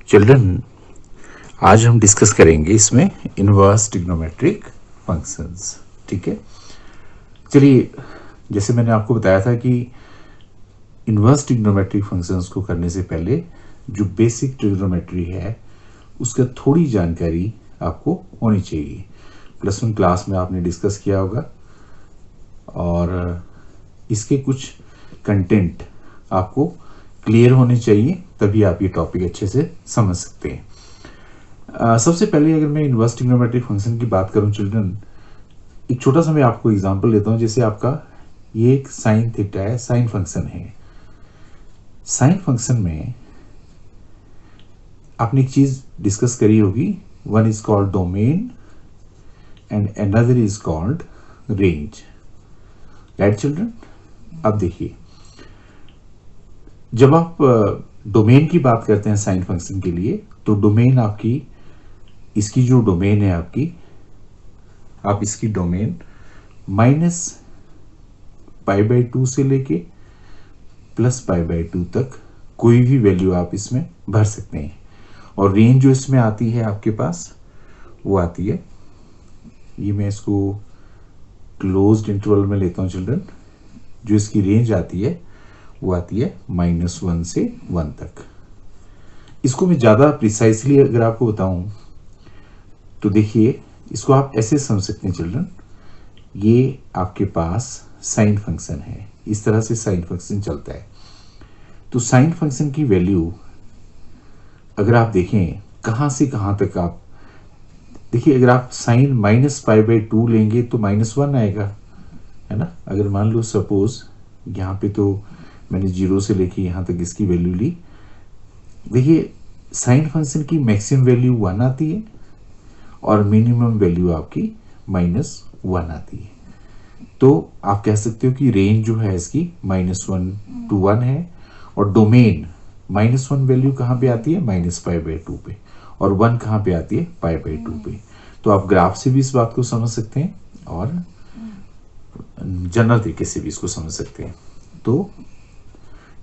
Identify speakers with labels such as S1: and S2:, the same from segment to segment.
S1: Children, आज हम discuss करेंगे इसमें इनवर्स ट्रिग्नोमेट्रिक फंक्शंस। ठीक है, चलिए, जैसे मैंने आपको बताया था कि इनवर्स ट्रिग्नोमेट्रिक फंक्शंस को करने से पहले जो बेसिक ट्रिग्नोमेट्री है उसका थोड़ी जानकारी आपको होनी चाहिए। +1 क्लास में आपने डिस्कस किया होगा और इसके कुछ कंटेंट आपको क्लियर होने चाहिए, तभी आप ये टॉपिक अच्छे से समझ सकते हैं। सबसे पहले अगर मैं इनवर्स ट्रिग्नोमेट्रिक फंक्शन की बात करूं चिल्ड्रन, एक छोटा सा मैं आपको एग्जांपल देता हूं। जैसे आपका ये एक साइन थीटा है, साइन फंक्शन है। साइन फंक्शन में आपने एक चीज डिस्कस करी होगी, one is called domain and another is called range, right children. अब देखिए, जब आप डोमेन की बात करते हैं साइन फंक्शन के लिए, तो डोमेन आपकी, इसकी जो डोमेन है आपकी, आप इसकी डोमेन -π/2 से लेके +π/2 तक कोई भी वैल्यू आप इसमें भर सकते हैं। और रेंज जो इसमें आती है आपके पास, वो आती है, ये मैं इसको क्लोज्ड इंटरवल में लेता हूं चिल्ड्रन। जो इसकी रेंज आती है वो आती है -1 से 1 तक। इसको मैं ज़्यादा प्रिसाइसली अगर आपको बताऊं तो देखिए, इसको आप ऐसे समझ सकते हैं चिल्ड्रन, ये आपके पास साइन फंक्शन है, इस तरह से साइन फंक्शन चलता है। तो साइन फंक्शन की वैल्यू अगर आप देखें कहाँ से कहाँ तक, आप देखिए, अगर आप साइन -π/2 लेंगे तो -1 आएगा, है ना। अगर मान लो सपोज यहाँ पे तो मैंने 0 से लेके यहाँ तक इसकी वैल्यू ली, देखिए साइन फंक्शन की मैक्सिमम वैल्यू 1 आती है और मिनिमम वैल्यू आपकी -1 आती है। तो आप कह सकते हो कि रेंज जो है इसकी -1 to 1 है, और डोमेन -1 वैल्यू कहाँ पे आती है, -π/2 पे, और 1 कहाँ पे आती है, π/2 पे। तो आप ग्राफ से भी इस बात को समझ सकते हैं और जनरल तरीके से भी इसको समझ सकते हैं। तो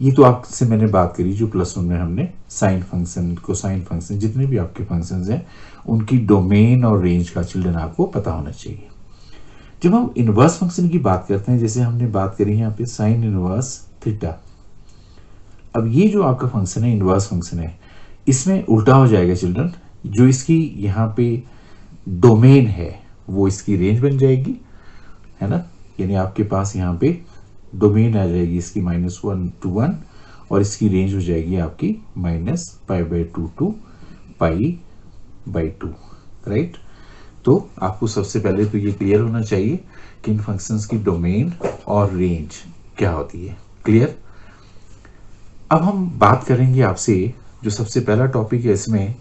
S1: ये तो आपसे मैंने बात करी जो +1 में हमने साइन फंक्शन को, साइन फंक्शन जितने भी आपके फंक्शंस हैं उनकी डोमेन और रेंज का चिल्ड्रन आपको पता होना चाहिए। जब हम इनवर्स फंक्शन की बात करते हैं, जैसे हमने बात करी यहाँ पे साइन इनवर्स थीटा, अब ये जो आपका फंक्शन है, इनवर्स फंक्शन है, इसमें उल्टा हो जाएगा चिल्ड्रन। जो इसकी यहाँ पे डोमेन है वो इसकी रेंज बन जाएगी, है ना। यानी आपके पास यहाँ पे डोमेन आ जाएगी इसकी -1 to 1, और इसकी रेंज हो जाएगी आपकी -π/2 to π/2, राइट। तो आपको सबसे पहले तो ये क्लियर होना चाहिए कि इन फंक्शंस की डोमेन और रेंज क्या होती है, क्लियर। अब हम बात करेंगे आपसे, जो सबसे पहला टॉपिक है इसमें,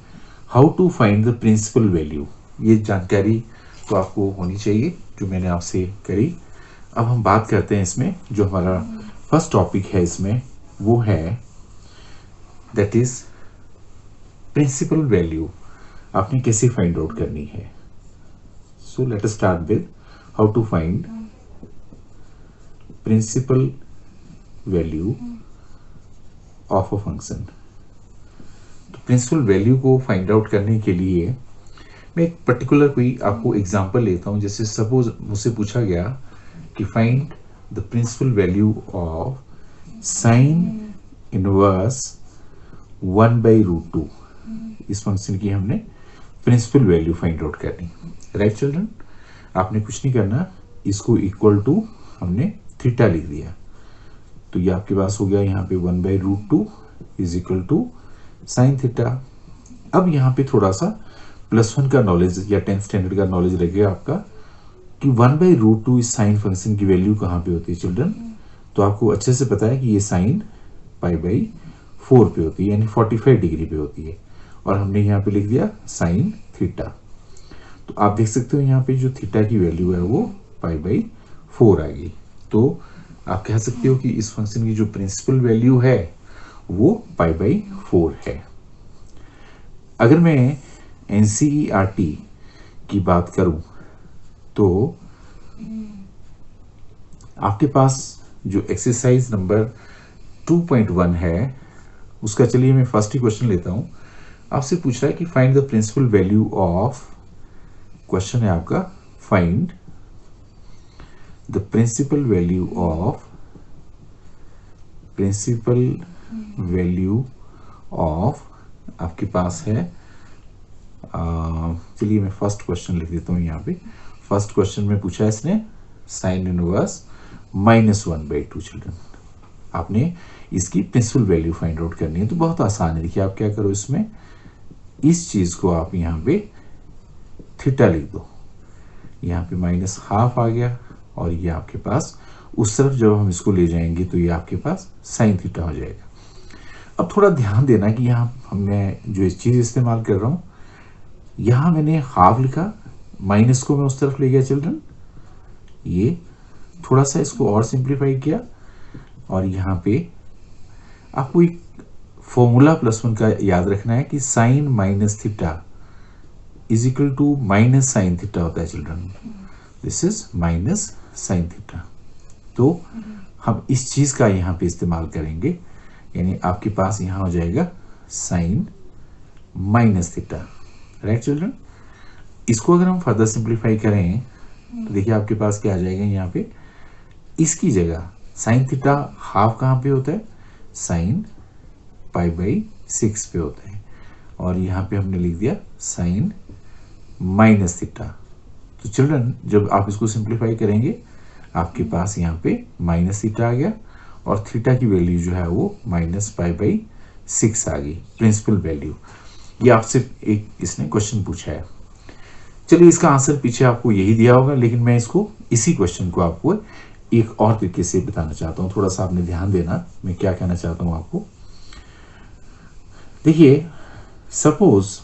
S1: how to find the principal value. ये जानकारी तो आपको होनी चाहिए जो मैंने आपसे करी। अब हम बात करते हैं इसमें, जो हमारा फर्स्ट टॉपिक है इसमें, वो है दैट इज प्रिंसिपल वैल्यू। आपने कैसे फाइंड आउट करनी है। So let us start with how to find principal value of a function. तो प्रिंसिपल वैल्यू को फाइंड आउट करने के लिए मैं एक पर्टिकुलर कोई आपको एग्जांपल लेता हूं। जैसे सपोज मुझसे पूछा गया कि find the principal value of sine inverse 1/√2। इस फंक्शन की हमने प्रिंसिपल वैल्यू फाइंड आउट करनी, राइट चिल्ड्रन। आपने कुछ नहीं करना, इसको इक्वल टू हमने थीटा लिख दिया, तो ये आपके पास हो गया यहाँ पे 1/√2 is equal to sine theta. अब यहाँ पे थोड़ा सा +1 का नॉलेज या 10th स्टैंडर्ड का नॉलेज लगेगा आपका कि 1/√2 इस साइन फंक्शन की वैल्यू कहाँ पे होती है चिल्ड्रन। तो आपको अच्छे से पता है कि ये साइन π/4 पे होती है, यानी 45 डिग्री पे होती है, और हमने यहाँ पे लिख दिया साइन थीटा। तो आप देख सकते हो यहाँ पे जो थीटा की वैल्यू है वो π/4 आ गई। तो आप कह सकते हो कि इस फंक्शन की जो प्रिंसिपल वैल्यू है वो π/4 है। अगर मैं NCERT की बात करूं तो आपके पास जो एक्सरसाइज नंबर 2.1 है उसका, चलिए मैं फर्स्ट ही क्वेश्चन लेता हूं। आपसे पूछ रहा है कि find the principal value of, question है आपका find the principal value of, principal value of आपके पास है, चलिए मैं फर्स्ट क्वेश्चन लिख देता हूँ यहाँ पे। फर्स्ट क्वेश्चन में पूछा है इसने साइन इनवर्स -1/2 चिल्ड्रन। आपने इसकी प्रिंसिपल वैल्यू फाइंड आउट करनी है, तो बहुत आसान है। देखिए आप क्या करो, इसमें इस चीज को आप यहाँ पे थीटा लिख दो, यहाँ पे -½ आ गया, और ये आपके पास उस तरफ जब हम इसको ले जाएंगे तो ये आपके पास साइन थीटा हो जाएगा। अब थोड़ा ध्यान देना कि यहाँ मैं जो इस चीज इस्तेमाल कर रहा हूँ, यहाँ मैंने हाफ लिखा, माइनस को मैं उस तरफ ले गया चिल्ड्रन, ये थोड़ा सा इसको और सिंप्लीफाई किया, और यहाँ पे आपको एक फॉर्मूला +1 का याद रखना है कि sine minus theta is equal to minus sine theta होता है children. This is minus sine theta. तो हम इस चीज का यहाँ पे इस्तेमाल करेंगे, यानी आपके पास यहाँ हो जाएगा sine minus theta, right children. इसको अगर हम फर्दर सिंप्लीफाई करें तो देखिए आपके पास क्या आ जाएगा, यहाँ पे इसकी जगह साइन थीटा हाफ कहाँ पे होता है, साइन π/6 पे होता है, और यहाँ पे हमने लिख दिया साइन माइनस थीटा। तो चिल्ड्रन जब आप इसको सिंप्लीफाई करेंगे आपके पास यहाँ पे माइनस थीटा आ गया, और थीटा की वैल्यू जो है वो -π/6 आ गई, प्रिंसिपल वैल्यू। ये आपसे एक इसने क्वेश्चन पूछा है। चलिए इसका आंसर पीछे आपको यही दिया होगा, लेकिन मैं इसको इसी क्वेश्चन को आपको एक और तरीके से बताना चाहता हूँ। थोड़ा सा आपने ध्यान देना, मैं क्या कहना चाहता हूँ आपको। देखिए सपोज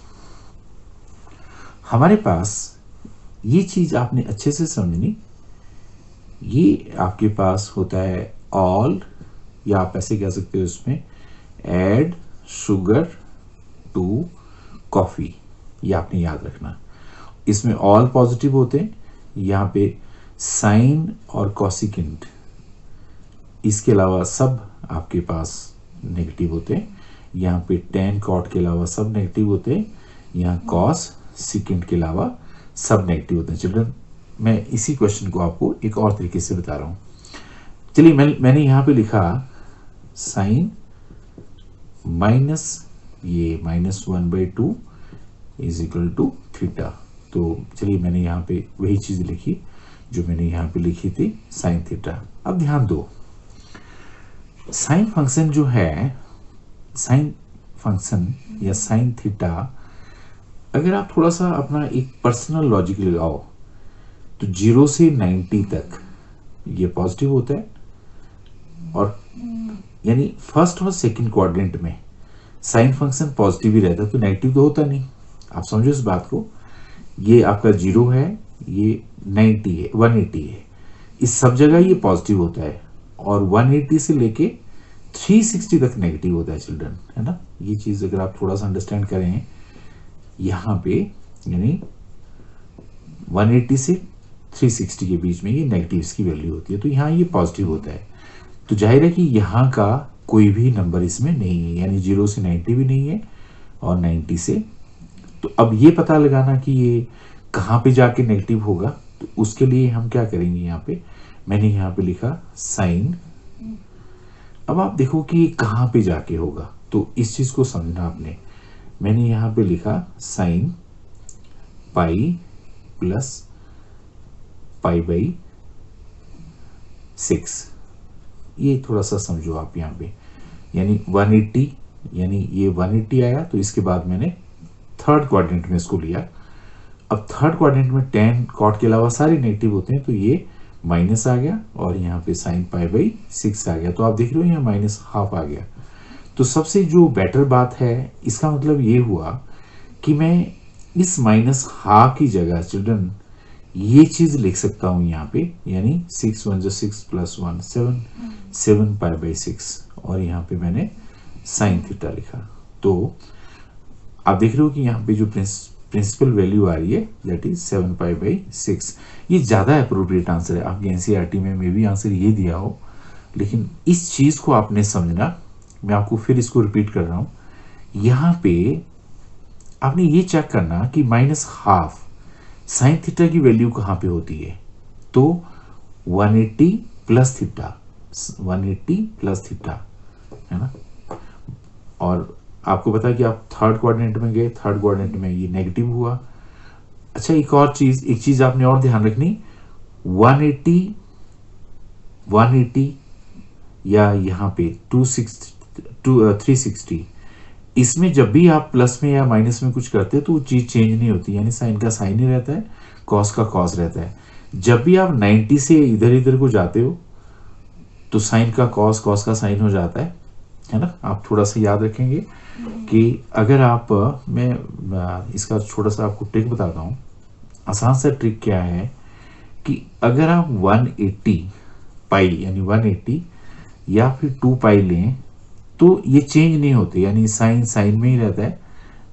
S1: हमारे पास ये चीज आपने अच्छे से समझनी, ये आपके पास होता है ऑल, या आप ऐसे कह सकते हो इसमें ऐड शुगर टू कॉफी, ये आपने याद रखना। इसमें ऑल पॉजिटिव होते हैं, यहाँ पे साइन और कॉसिकेंट, इसके अलावा सब आपके पास नेगेटिव होते हैं। यहाँ पे टेन कॉट के अलावा सब नेगेटिव होते हैं, यहाँ कॉस सिकेंट के अलावा सब नेगेटिव होते हैं। चिल्ड्रन मैं इसी क्वेश्चन को आपको एक और तरीके से बता रहा हूँ। चलिए मैंने यहाँ पे लिखा साइन माइनस ये -1/2 इज इक्वल टू थीटा। तो चलिए मैंने यहाँ पे वही चीज लिखी जो मैंने यहाँ पे लिखी थी, साइन थीटा। अब ध्यान दो, साइन फंक्शन जो है, साइन फंक्शन या साइन थीटा, अगर आप थोड़ा सा अपना एक पर्सनल लॉजिक लगाओ तो 0 से 90 तक ये पॉजिटिव होता है, और यानी फर्स्ट और सेकंड क्वाड्रेंट में साइन फंक्शन पॉजिटिव ही रहता है, तो नेगेटिव तो होता नहीं। आप समझो इस बात को, ये आपका 0 है, ये 90 है, 180 है, इस सब जगह ये पॉजिटिव होता है, और 180 से लेके 360 तक नेगेटिव होता है चिल्ड्रन, है ना। ये चीज अगर आप थोड़ा सा अंडरस्टैंड करें, यहाँ पे यानी 180 से 360 के बीच में ये नेगेटिव की वैल्यू होती है, तो यहाँ ये पॉजिटिव होता है। तो जाहिर है कि यहाँ का कोई भी नंबर इसमें नहीं है, यानी 0 से 90 भी नहीं है और 90 से। तो अब ये पता लगाना कि ये कहाँ पे जाके नेगेटिव होगा, तो उसके लिए हम क्या करेंगे, यहाँ पे मैंने यहाँ पे लिखा साइन। अब आप देखो कि ये कहाँ पे जाके होगा, तो इस चीज को समझना आपने। मैंने यहाँ पे लिखा साइन पाई प्लस π/6, ये थोड़ा सा समझो आप यहाँ पे, यानी 180, यानी ये 180 आया, तो इसके बाद मैंने थर्ड क्वाड्रेंट में इसको लिया। अब थर्ड क्वाड्रेंट में 10 कॉट के अलावा सारे नेगेटिव होते हैं, तो ये माइनस आ गया, और यहाँ पे साइन π/6 आ गया। तो आप देख रहे हो यहाँ -½ आ गया। तो सबसे जो बेटर बात है, इसका मतलब ये हुआ कि मैं इस -½ की जगह चिल्ड्रन ये चीज लिख सकता हूं यहाँ पे, यानी 6 1 6 + 1 7 π/6, और यहाँ पे मैंने साइन थीटा लिखा। तो आप देख रहे हो कि यहाँ पे जो प्रिंसिपल वैल्यू आ रही है दैट इज 7 π/6। ये ज्यादा अप्रोप्रिएट आंसर है। आपके एनसीईआरटी में मे भी आंसर ये दिया हो, लेकिन इस चीज को आपने समझना। मैं आपको फिर इसको रिपीट कर रहा हूं, यहाँ पे आपने ये चेक करना कि माइनस हाफ साइन थीटा की वैल्यू कहाँ पे होती है, तो 180 प्लस थीटा, 180 प्लस थीटा, है ना। और आपको पता है कि आप थर्ड क्वाड्रेंट में गए, थर्ड क्वाड्रेंट में ये नेगेटिव हुआ। अच्छा, एक चीज आपने और ध्यान रखनी, 180 180 या यहाँ पे 360, इसमें जब भी आप प्लस में या माइनस में कुछ करते हो तो वो चीज चेंज नहीं होती, यानी साइन का साइन ही रहता है, कॉस का कॉस रहता है। जब भी आप 90 से इधर इधर को जाते हो तो साइन का कॉस, कॉस का साइन हो जाता है ना। आप थोड़ा सा याद रखेंगे कि अगर आप मैं इसका छोटा सा आपको ट्रिक बताता हूँ। आसान सा ट्रिक क्या है कि अगर आप 180 पाई यानी 180 या फिर 2 पाई लें तो ये चेंज नहीं होते, यानी साइन साइन में ही रहता है,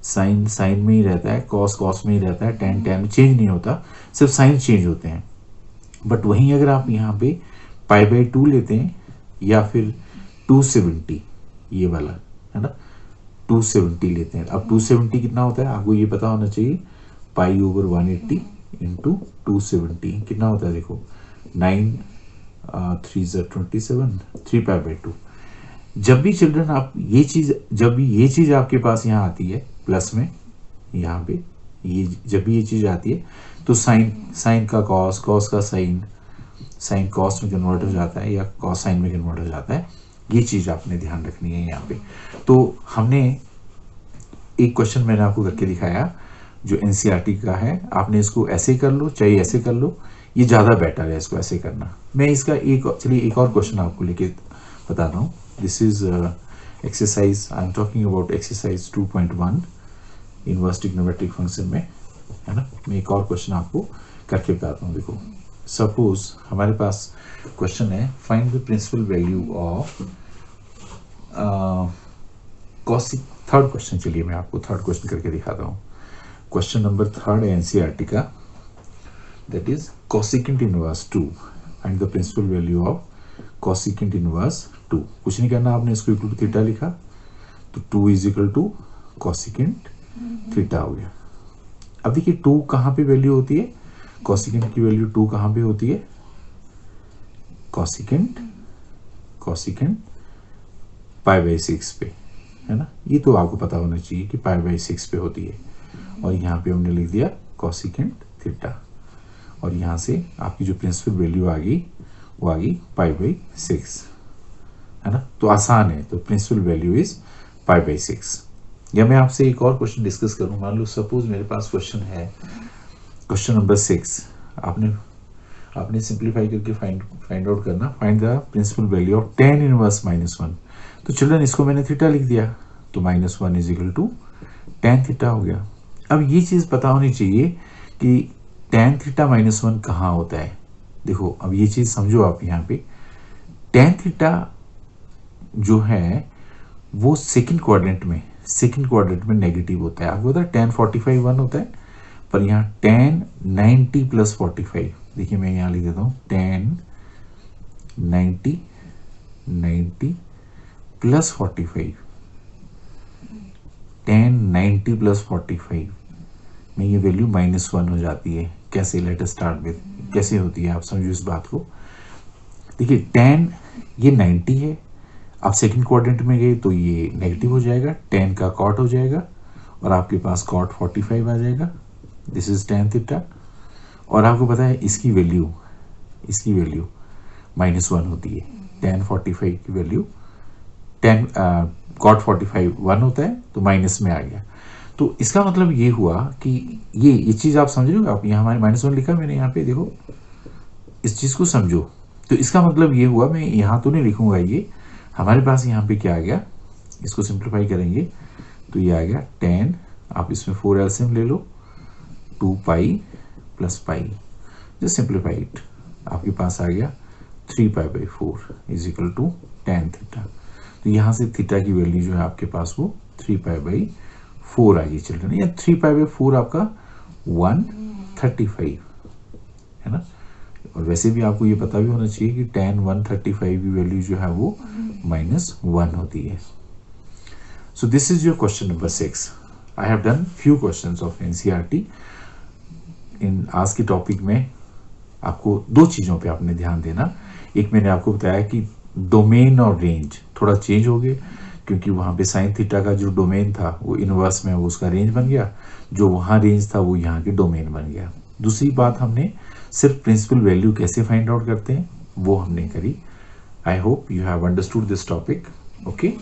S1: साइन साइन में ही रहता है, कॉस कॉस में ही रहता है, टेन टेन में चेंज नहीं होता, सिर्फ साइन चेंज होते हैं। बट वहीं अगर आप यहाँ पे पाई बाई 2 लेते हैं या फिर 270, ये वाला है ना, 270 लेते हैं। अब 270 कितना होता है आपको ये पता होना चाहिए, पाई ओवर 180 इंटू 270 कितना होता है, देखो 9 3 27, 3 पाई बाई 2। जब भी चिल्ड्रन आप जब भी ये चीज आपके पास यहाँ आती है प्लस में, यहाँ पे ये जब भी ये चीज आती है तो साइन साइन का कॉस, कॉस का साइन, साइन कॉस में कन्वर्ट हो जाता है या कॉस साइन में कन्वर्ट हो जाता है। ये चीज आपने ध्यान रखनी है यहाँ पे। तो हमने एक क्वेश्चन मैंने आपको करके दिखाया जो एनसीईआरटी का है, आपने इसको ऐसे कर लो चाहे ऐसे कर लो, ये ज़्यादा बेटर है इसको ऐसे करना। मैं इसका एक और क्वेश्चन आपको लेके बता रहा हूँ। This is exercise, I am talking about exercise 2.1 inverse trigonometric function में, है ना। मैं एक और क्वेश्चन आपको करके बताता हूँ। देखो सपोज हमारे पास क्वेश्चन है, find the principal value of cosec. Third question, चलिए मैं आपको थर्ड क्वेश्चन करके दिखाता हूँ। क्वेश्चन नंबर थर्ड है एनसीईआरटी का, that is cosecant inverse 2, find the principal value of cosecant inverse 2। कुछ नहीं करना, आपने इसको इक्वल टू थीटा लिखा तो 2 is equal to cosecant theta हो गया। अब देखिए 2 कहाँ पे वैल्यू होती है, कोसिकेंट की वैल्यू 2 कहाँ पे होती है, कोसिकेंट पाई बाई 6 पे, है ना। ये तो आपको पता होना चाहिए कि पाई बाई 6 पे होती है, और यहाँ पे हमने लिख दिया कोसिकेंट थीटा, और यहाँ से आपकी जो प्रिंसिपल वैल्यू आ गई वो आ गई पाई बाई 6, है ना। तो आसान है, तो principal value is pi by 6। या मैं आपसे एक और क्वेश्चन डिस्कस करूँ। मान लो सपोज मेरे पास क्वेश्चन है, क्वेश्चन नंबर 6, आपने सिंप्लीफाई करके फाइंड आउट करना, find the principal value of tan inverse -1। तो चिल्ड्रन इसको मैंने थीटा लिख दिया, तो -1 is equal to tan theta हो गया। अब ये चीज़ पता होनी चाहिए कि tan थीटा -1 कहाँ होता है। देखो अब ये चीज़ समझो आप, यहाँ पे tan थीटा जो है वो सेकंड क्वाड्रेंट में नेगेटिव होता है। आपको पता है tan 45 1 होता है, पर यहाँ tan 90 प्लस 45, देखिए मैं यहाँ लिख देता हूँ tan 90 प्लस 45, tan 90 प्लस 45 में ये वैल्यू -1 हो जाती है। कैसे, लेट अस स्टार्ट विद, कैसे होती है आप समझो इस बात को। देखिए tan ये 90 है, आप सेकंड क्वाड्रेंट में गए तो ये नेगेटिव हो जाएगा, tan का कॉट हो जाएगा और आपके पास कॉट 45 आ जाएगा। This is tan theta. और आपको पता है इसकी वैल्यू -1 होती है। tan 45 की वैल्यू कॉट 45 1 होता है, तो माइनस में आ गया। तो इसका मतलब ये हुआ कि ये चीज़ आप समझ रहे हो। आप यहाँ हमारे -1 लिखा मैंने यहाँ पे, देखो इस चीज़ को समझो। तो इसका मतलब ये हुआ, मैं यहाँ तो नहीं लिखूंगा, ये हमारे पास यहाँ पे क्या आ गया, इसको सिंप्लीफाई करेंगे तो ये आ गया tan, आप इसमें 4 एलसीएम ले लो, 2 pi plus pi, just simplify it, आपके पास आ गया 3 pi by 4 is equal to tan theta. तो यहाँ से थीटा की वैल्यू जो है आपके पास वो 3 पाई बाई 4 आ गई चिल्ड्रन, या 3 पाई बाई 4 आपका 135, है ना। और वैसे भी आपको ये पता भी होना चाहिए कि tan 135 की वैल्यू जो है वो -1 होती है। So this is your question number 6। I have done few questions of NCERT in आज के टॉपिक में। आपको दो चीज़ों पे आपने ध्यान देना। एक मैंने आपको बताया कि डोमेन और रेंज थोड़ा चेंज हो गए, क्योंकि वहाँ पे साइन थीटा का जो डोमेन था वो इनवर्स में वो उसका रेंज बन गया, जो वहाँ रेंज था वो यहाँ के डोमेन बन गया। दूसरी बात, हमने सिर्फ प्रिंसिपल वैल्यू कैसे फाइंड आउट करते हैं वो हमने करी। I hope you have understood this topic. Okay,